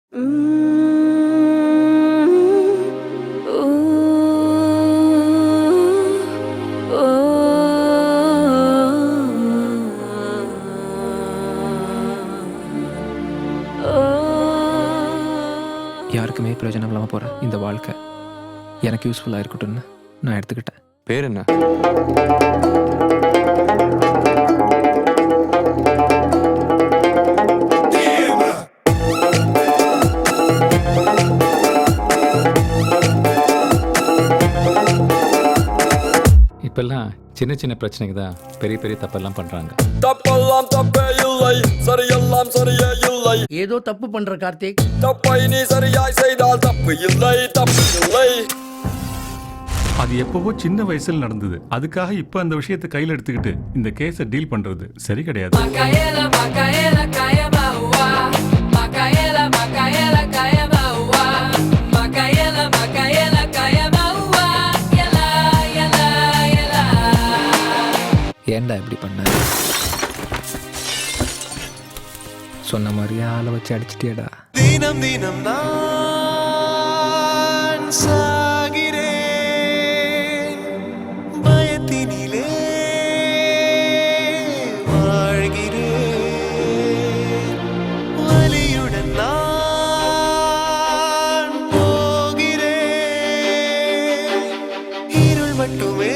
யாருக்குமே பிரயோஜனம் இல்லாமல் போகிற இந்த வாழ்க்கை எனக்கு யூஸ்ஃபுல்லாக இருக்கட்டும்னு நான் எடுத்துக்கிட்டேன். பேர் என்ன? இப்பெல்லாம் சின்ன சின்ன பிரச்சனைக்கு தான் பெரிய பெரிய தப்பெல்லாம் பண்றாங்க. தப்பெல்லாம் தப்பே இல்லை, சரியெல்லாம் சரியே இல்லை. ஏதோ தப்பு பண்ற கார்த்திக். தப்பை நீ சரியாய் செய்தால் தப்பு இல்லை, தப்பு இல்லை. அது எப்பவோ சின்ன வயசுல நடந்தது. அதுக்காக இப்ப அந்த விஷயத்தை கையில் எடுத்துக்கிட்டு இந்த கேஸை டீல் பண்றது சரி கிடையாது. ஏன்டா இப்படி பண்ண? சொன்ன மாதிரியே ஆளை வச்சு அடிச்சிட்டியடா. தினம் தினம் நான் சாகிறேன் பயத்தினிலே வாழ்கிறேன் வலியுடன் நான் போகிறேன் இருள் மட்டுமே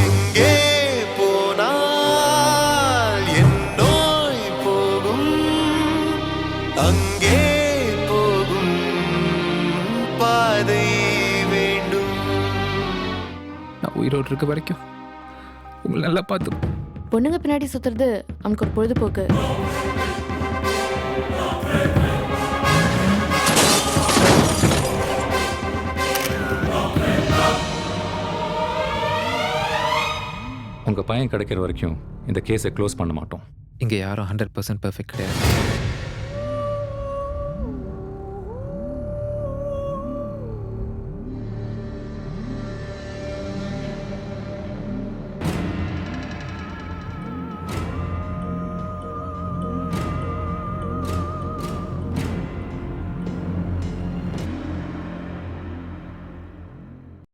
எங்கே போனால் என் நோய் போகும், அங்கே போகும் பாதை வேண்டும். நான் உயிரோடு இருக்க வரைக்கும் உங்களை நல்லா பார்த்து. பொண்ணுங்க பின்னாடி சுத்துறது அவனுக்கு ஒரு பொழுதுபோக்கு. உங்க பையன் கிடைக்கிற வரைக்கும் இந்த கேஸை க்ளோஸ் பண்ண மாட்டோம். இங்கே யாரும் 100% பெர்ஃபெக்ட் கிடையாது.